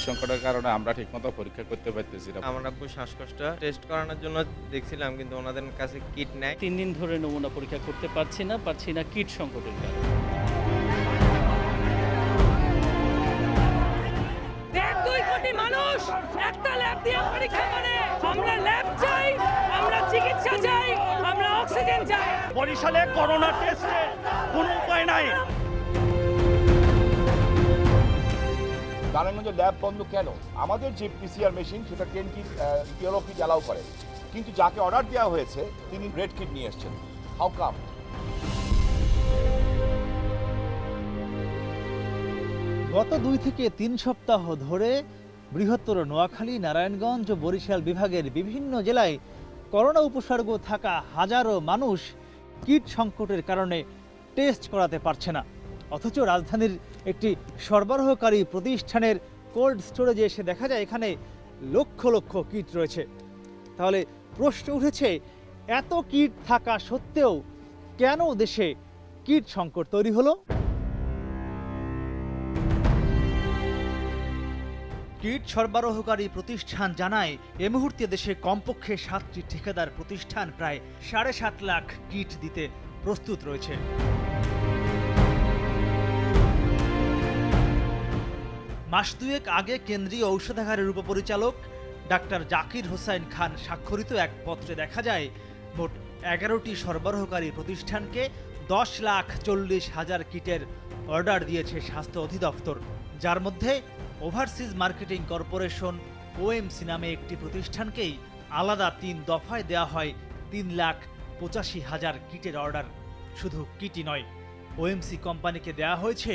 সংকটের কারণে আমরা ঠিকমতো পরীক্ষা করতে পারতেছি না। আমার আব্বু শ্বাসকষ্ট টেস্ট করানোর জন্য দেখছিলাম, কিন্তু ওনাদের কাছে কিট নাই। ৩ দিন ধরে নমুনা পরীক্ষা করতে পারছি না কিট সংকটের কারণে। ১.২ কোটি মানুষ একটা ল্যাব দিয়ে পরীক্ষা করে। আমরা ল্যাব চাই, আমরা চিকিৎসা চাই, আমরা অক্সিজেন চাই। বরিশালে করোনা টেস্টে কোনো উপায় নাই। নারায়ণগঞ্জে ল্যাব বন্ধ কেন? আমাদের যে পিসিআর মেশিন সেটা 10 কিট ইয়েলো কিট অ্যালাউ করে, কিন্তু যাকে অর্ডার দেওয়া হয়েছে তিনি রেড কিট নিয়ে এসেছেন। How come? গত 2 থেকে 3 সপ্তাহ ধরে বৃহত্তর নোয়াখালী, নারায়ণগঞ্জ ও বরিশাল বিভাগের বিভিন্ন জেলায় করোনা উপসর্গ থাকা হাজারো মানুষ কিট সংকটের কারণে টেস্ট করাতে পারছে না। অথচ রাজধানীর একটি সরবরাহকারী প্রতিষ্ঠানের কোল্ড স্টোরেজে এসে দেখা যায় এখানে লক্ষ লক্ষ কিট রয়েছে। তাহলে প্রশ্ন উঠেছে, এত কিট থাকা সত্ত্বেও কেন দেশে কিট সংকট তৈরি হলো? কিট সরবরাহকারী প্রতিষ্ঠান জানায়, এ মুহূর্তে দেশে কমপক্ষে 7টি ঠিকাদার প্রতিষ্ঠান প্রায় 7.5 লাখ কিট দিতে প্রস্তুত রয়েছে। মাস দুয়েক আগে কেন্দ্রীয় ঔষধাগারের উপপরিচালক ডাক্তার জাকির হোসাইন খান স্বাক্ষরিত এক পত্রে দেখা যায়, মোট 11টি সরবরাহকারী প্রতিষ্ঠানকে 10,40,000 কিটের অর্ডার দিয়েছে স্বাস্থ্য অধিদপ্তর, যার মধ্যে ওভারসিজ মার্কেটিং কর্পোরেশন ওএমসি নামে একটি প্রতিষ্ঠানকেই আলাদা 3 দফায় দেওয়া হয় 3,85,000 কিটের অর্ডার। শুধু কিটই নয়, ওএমসি কোম্পানিকে দেওয়া হয়েছে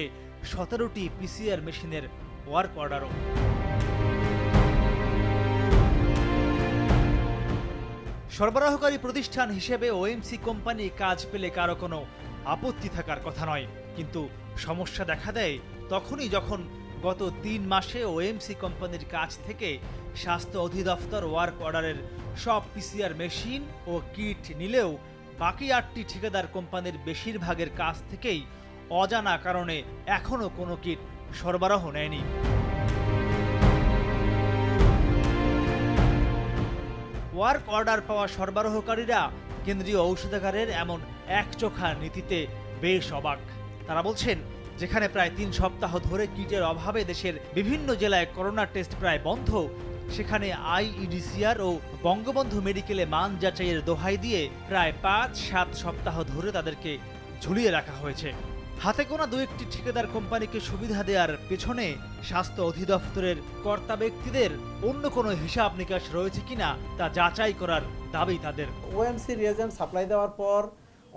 17টি পিসিআর মেশিনের ওয়ার্ক অর্ডারও। সরবরাহকারী প্রতিষ্ঠান হিসেবে ওএমসি কোম্পানি কাজ পেলে কারো কোনো আপত্তি থাকার কথা নয়, কিন্তু সমস্যা দেখা দেয় তখনই যখন গত 3 মাসে ওএমসি কোম্পানির কাছ থেকে স্বাস্থ্য অধিদপ্তর ওয়ার্ক অর্ডারের সব পিসিআর মেশিন ও কিট নিলেও বাকি 8টি ঠিকাদার কোম্পানির বেশিরভাগের কাছ থেকেই অজানা কারণে এখনও কোনো কিট সরবরাহ নেয়নি। ওয়ার্ক অর্ডার পাওয়া সরবরাহকারীরা কেন্দ্রীয় ঔষধাগারের এমন একচোখা নীতিতে বেশ অবাক। তারা বলছেন, যেখানে প্রায় 3 সপ্তাহ ধরে কিটের অভাবে দেশের বিভিন্ন জেলায় করোনা টেস্ট প্রায় বন্ধ, সেখানে আইইডিসিআর ও বঙ্গবন্ধু মেডিকেলে মান যাচাইয়ের দোহাই দিয়ে প্রায় 5-7 সপ্তাহ ধরে তাদেরকে ঝুলিয়ে রাখা হয়েছে। হাতে গোনা 2-1টি ঠিকাদার কোম্পানিকে সুবিধা দেওয়ার পেছনে স্বাস্থ্য অধিদপ্তরের কর্তা ব্যক্তিদের অন্য কোনো হিসাব নিকাশ রয়েছে কিনা তা যাচাই করার দাবি তাদের। ওএমসি রিয়েজেন্ট সাপ্লাই দেওয়ার পর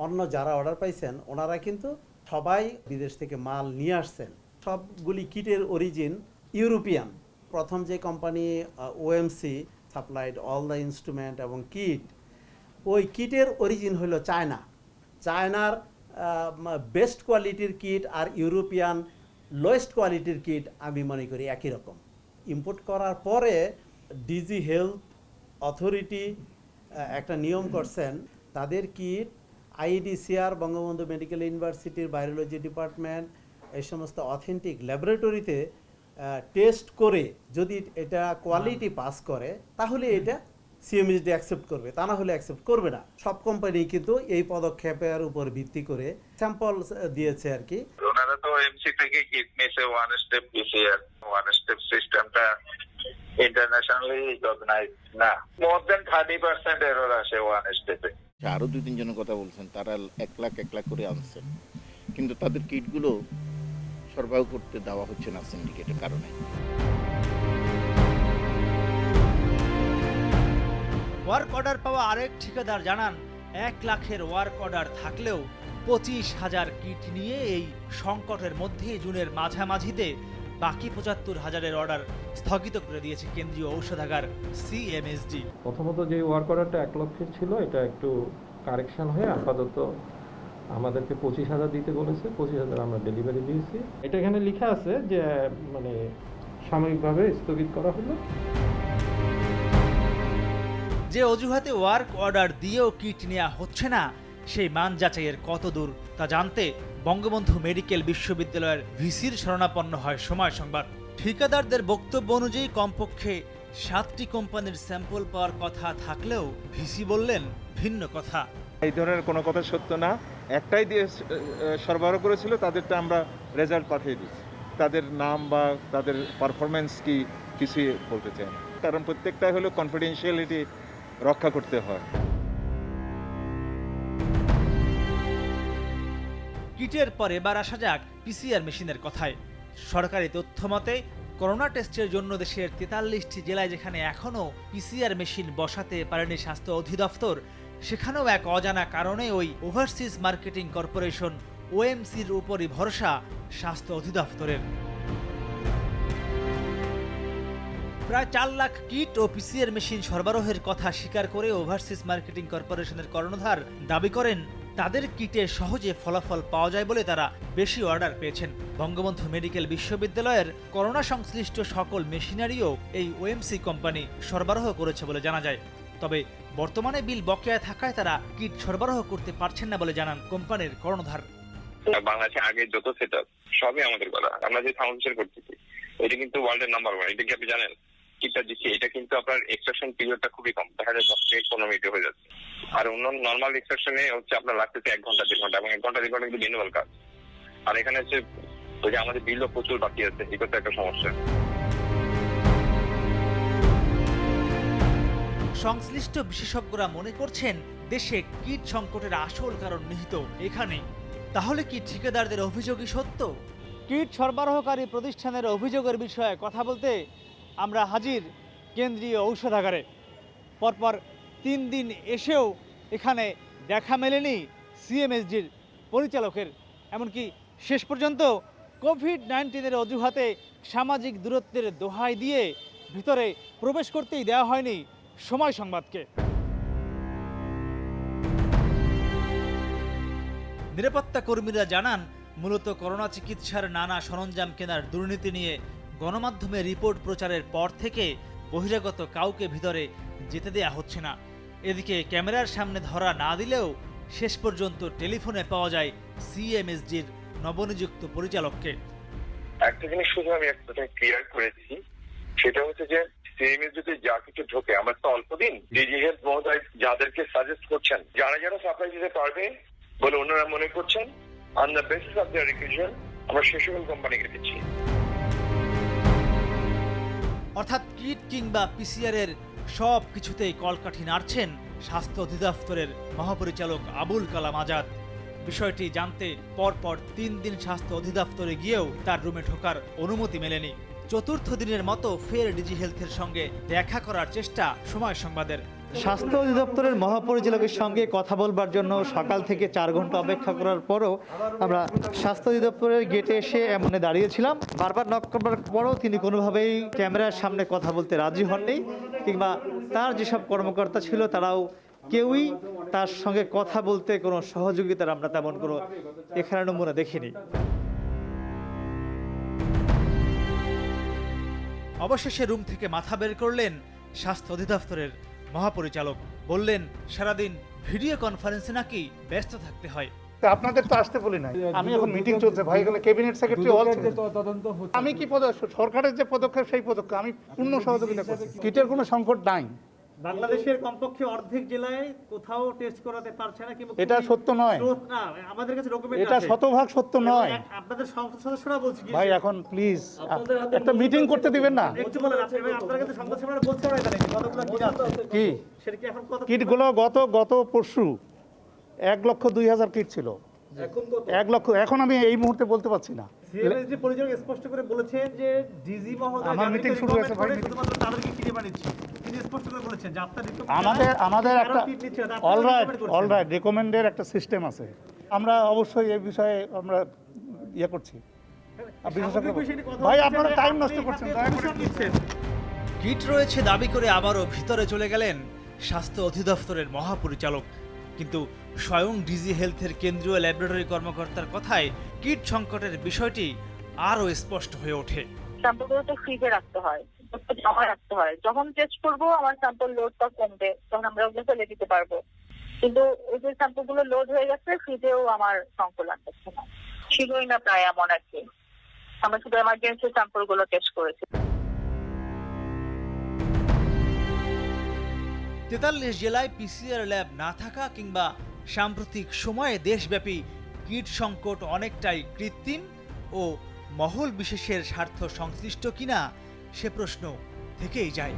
অন্য যারা অর্ডার পাইছেন ওনারা কিন্তু সবাই বিদেশ থেকে মাল নিয়ে আসছেন। সবগুলি কিটের অরিজিন ইউরোপিয়ান। প্রথম যে company OMC supplied all the instrument এবং কিট, ওই কিটের অরিজিন হলো চায়নার বেস্ট কোয়ালিটির কিট আর ইউরোপিয়ান লোয়েস্ট কোয়ালিটির কিট আমি মনে করি একই রকম। ইম্পোর্ট করার পরে ডিজি হেলথ অথরিটি একটা নিয়ম করছেন, তাদের কিট আইইডিসিআর, বঙ্গবন্ধু মেডিকেল ইউনিভার্সিটির ভাইরোলজি ডিপার্টমেন্ট, এই সমস্ত অথেন্টিক ল্যাবরেটরিতে টেস্ট করে যদি এটা কোয়ালিটি পাস করে তাহলে এটা সিএমএইচডি অ্যাকসেপ্ট করবে, তা না হলে অ্যাকসেপ্ট করবে না। সব কোম্পানি কিন্তু এই পদক্ষেপের উপর ভিত্তি করে স্যাম্পল দিয়েছে আর কি। ওনারা তো এমসি থেকে কিট নিয়েছে one step PCR, one step সিস্টেমটা ইন্টারন্যাশনালি রিকগনাইজড না। মোর দেন 30% এরর আসে ওয়ান স্টেপে। আরো 2-3 জনের কথা বলছেন, তারা 1 লাখ করে আনছেন, কিন্তু তাদের কিটগুলো সরবরাহ করতে দেওয়া হচ্ছে না সিন্ডিকেটের কারণে। ওয়ার্ক অর্ডার পাওয়া আরেক ঠিকাদার জানান, 1 লাখের ওয়ার্ক অর্ডার থাকলেও 25,000 কিট নিয়ে এই সংকটের মধ্যে জুনের মাঝামাঝিতে বাকি 75,000-এর অর্ডার স্থগিত করে দিয়েছে কেন্দ্রীয় ঔষধাগার সিএমএসডি। প্রথমত যে ওয়ার্ক অর্ডারটা 1 লক্ষের ছিল, এটা একটু কারেকশন হয়ে আপাতত আমাদেরকে 25,000 দিতে বলেছে। 25,000 আমরা ডেলিভারি দিয়েছি। এটা এখানে লেখা আছে যে মানে সাময়িকভাবে স্থগিত করা হলো। যে অজুহাতে ওয়ার্ক অর্ডার দিয়েও কিট নেওয়া হচ্ছে না, সেই মান যাচাইয়ের কত দূর তা জানতে বঙ্গবন্ধু মেডিকেল বিশ্ববিদ্যালয়ের ভিসির শরণাপন্ন হয় সময় সংবাদ। ঠিকাদারদের বক্তব্য অনুযায়ী কমপক্ষে 7টি কোম্পানির স্যাম্পল পাওয়ার কথা থাকলেও ভিসি বললেন ভিন্ন কথা। এই ধরনের কোনো কথা সত্য না, একটাই দিয়ে সরবরাহ করেছিল, তাদেরটা আমরা রেজাল্ট পাঠিয়ে দিচ্ছি। তাদের নাম বা তাদের পারফরমেন্স কি কিছুই বলতে চাই না, কারণ প্রত্যেকটা হলো কনফিডেন্সিয়ালিটি রক্ষা করতে হয়। কিটের পর এবার আসা যাক পিসিআর মেশিনের কথায়। সরকারি তথ্য মতে করোনা টেস্টের জন্য দেশের 43টি জেলায় যেখানে এখনও পিসিআর মেশিন বসাতে পারেনি স্বাস্থ্য অধিদপ্তর, সেখানেও এক অজানা কারণে ওই ওভারসিজ মার্কেটিং কর্পোরেশন ওএমসির উপরই ভরসা স্বাস্থ্য অধিদপ্তরের। প্রায় 4 লাখ কিট ও পিসিআর মেশিন সরবরাহের কথা স্বীকার করে ওভারসিজ মার্কেটিং কর্পোরেশনের কর্ণধার দাবি করেন তাদের কিটে সহজে ফলাফল পাওয়া যায় বলে তারা বেশি অর্ডার পেয়েছেন। বঙ্গবন্ধু মেডিকেল বিশ্ববিদ্যালয়ের করোনা সংশ্লিষ্ট সকল মেশিনারিও এই ওএমসি কোম্পানি সরবরাহ করেছে বলে জানা যায়। তবে বর্তমানে বিল বকেয়া থাকায় তারা কিট সরবরাহ করতে পারছেন না বলে জানান কোম্পানির কর্ণধার। বাংলাদেশে আগে যত সেটআপ সবই আমাদের করা, আমরা যে ফাউন্ডেশন করতেছি এটা কিন্তু ওয়ার্ল্ডের নাম্বার 1। এটা কি আপনি জানেন? কিটটা দিচ্ছি, এটা কিন্তু আপনার এক্সট্রাকশন পিরিয়ডটা খুবই কম, দেখা যায় 10 থেকে 15 মিনিটে হয়ে যাচ্ছে। আর অন্য নর্মাল এক্সট্রাকশনে হচ্ছে আপনার লাগতেছে 1 ঘন্টা 1.5 ঘন্টা, এবং 1 ঘন্টা 1.5 ঘন্টা কিন্তু ম্যানুয়াল কাজ। আর এখানে হচ্ছে ওই যে আমাদের বিলও প্রচুর বাকি আছে, এটা তো একটা সমস্যা। সংশ্লিষ্ট বিশেষজ্ঞরা মনে করছেন দেশে কিট সংকটের আসল কারণ নিহিত এখানে। তাহলে কি ঠিকাদারদের অভিযোগই সত্য? কিট সরবরাহকারী প্রতিষ্ঠানের অভিযোগের বিষয়ে কথা বলতে আমরা হাজির কেন্দ্রীয় ঔষধাগারে। পরপর 3 দিন এসেও এখানে দেখা মেলেনি সিএমএসডির পরিচালকের। এমনকি শেষ পর্যন্ত কোভিড-19-এর অজুহাতে সামাজিক দূরত্বের দোহাই দিয়ে ভিতরে প্রবেশ করতেই দেওয়া হয়নি সময় সংবাদকে। নিরাপত্তা কর্মীরা জানান, মূলত করোনা চিকিৎসার নানা সরঞ্জাম কেনার দুর্নীতি নিয়ে গণমাধ্যমে রিপোর্ট প্রচারের পর থেকে বহিরাগত কাউকে ভিতরে যেতে দেয়া হচ্ছে না। এদিকে ক্যামেরার সামনে ধরা না দিলেও শেষ পর্যন্ত টেলিফোনে পাওয়া যায় সিএমএসডির নবনিযুক্ত পরিচালককে। একটা জিনিস শুধু আমি একটা ক্লিয়ার করেছি, সেটা হচ্ছে যে সিএমএসডিতে যা কিছু ঢোকে, আমরা তো অল্প দিন ডিজি হেলথ মহোদয় যাদেরকে সাজেস্ট করছেন যারা যারা সাপ্লাই দিতে পারবে বলে ওনারা মনে করছেন, on the basis of their requisition আমরা সে সকল কোম্পানিকে দিচ্ছি। অর্থাৎ কিট কিংবা পিসিআর এর সব কিছুতেই কলকাঠি নাড়ছেন স্বাস্থ্য অধিদপ্তরের মহাপরিচালক আবুল কালাম আজাদ। বিষয়টি জানতে পরপর 3 দিন স্বাস্থ্য অধিদপ্তরে গিয়েও তার রুমে ঢোকার অনুমতি মেলেনি। চতুর্থ দিনের মতো ফের ডিজি হেলথের সঙ্গে দেখা করার চেষ্টা সময় সংবাদের। স্বাস্থ্য অধিদপ্তরের মহাপরিচালকের সঙ্গে কথা বলবার জন্য সকাল থেকে 4 ঘন্টা অপেক্ষা করার পরও আমরা স্বাস্থ্য অধিদপ্তরের গেটে এসে এমন দাঁড়িয়েছিলাম। বারবার নক করার পরও তিনি কোনোভাবেই ক্যামেরার সামনে কথা বলতে রাজি হননি, কিংবা তার যেসব কর্মকর্তা ছিল তারাও কেউই তার সঙ্গে কথা বলতে কোনো সহযোগিতার আমরা তেমন কোনো এখানে নমুনা দেখিনি। অবশেষে রুম থেকে মাথা বের করলেন স্বাস্থ্য অধিদপ্তরের মহাপরিচালক। বললেন, সারাদিন ভিডিও কনফারেন্সে নাকি ব্যস্ত থাকতে হয়। আপনাদের তো আসতে বলি নাই, আমি এখন মিটিং চলছে ভাই, এখানে ক্যাবিনেট সেক্রেটারি আমি কি সরকারের যে পদক্ষেপ সেই পদক্ষেপ আমি পূর্ণ সহযোগিতা করছি। কিটের কোনো সংকট নাই। বাংলাদেশের কমপক্ষে অর্ধেক জেলায় কোথাও টেস্ট করাতে পারছে না, কিন্তু এটা সত্য নয়, আমাদের কাছে ডকুমেন্ট এটা শতভাগ সত্য নয়। আপনাদের সংসদ সদস্যরা বলছে ভাই এখন প্লিজ একটা মিটিং করতে দিবেন না। আপনাদের কাছে সংসদ সদস্যরা বলছে না এটা কতগুলো কিট আছে কি সেটা কি এখন কত কিটগুলো গত পরশু 1,02,000 কিট ছিল, 1 লক্ষ এখন আমি এই মুহূর্তে বলতে পারছি না। সিএমএসডি পরিচালক স্পষ্ট করে বলেছেন যে ডিজি মহোদয় আমার মিটিং শুরু হয়েছে ভাই, শুধুমাত্র তাদেরকে কিনে বানিয়েছে। তিনি স্পষ্ট করে বলেছেন যে আপনাদের আমাদের একটা অলরাইট রেকমেন্ডের একটা সিস্টেম আছে, আমরা অবশ্যই এই বিষয়ে আমরা ইয়ে করছি। ভাই আপনারা টাইম নষ্ট করছেন। কিট রয়েছে দাবি করে আবারও ভিতরে চলে গেলেন স্বাস্থ্য অধিদপ্তরের মহাপরিচালক। কিন্তু স্বয়ং ডিজি হেলথের কেন্দ্রীয় ল্যাবরেটরি কর্মকর্তার কথায় কিট সংকটের বিষয়টি আরও স্পষ্ট হয়ে ওঠে। স্যাম্পলগুলো তো ফ্রিজে রাখতে হয়, জমা রাখতে হয়, যখন টেস্ট করবো আমার স্যাম্পল লোডটা কমবে তখন আমরা ওগুলো ফেলে দিতে পারবো। কিন্তু ওই যে স্যাম্পলগুলো লোড হয়ে গেছে ফ্রিজেও আমার সংকলন করছে না, ছিলই না প্রায় এমন আর কি। আমরা শুধু এমার্জেন্সি স্যাম্পলগুলো টেস্ট করেছি। 43 জেলায় পিসিআর ল্যাব না থাকা কিংবা সাম্প্রতিক সময়ে দেশব্যাপী কিট সংকট অনেকটাই কৃত্রিম ও মহল বিশেষের স্বার্থ সংশ্লিষ্ট কিনা সে প্রশ্ন থেকেই যায়।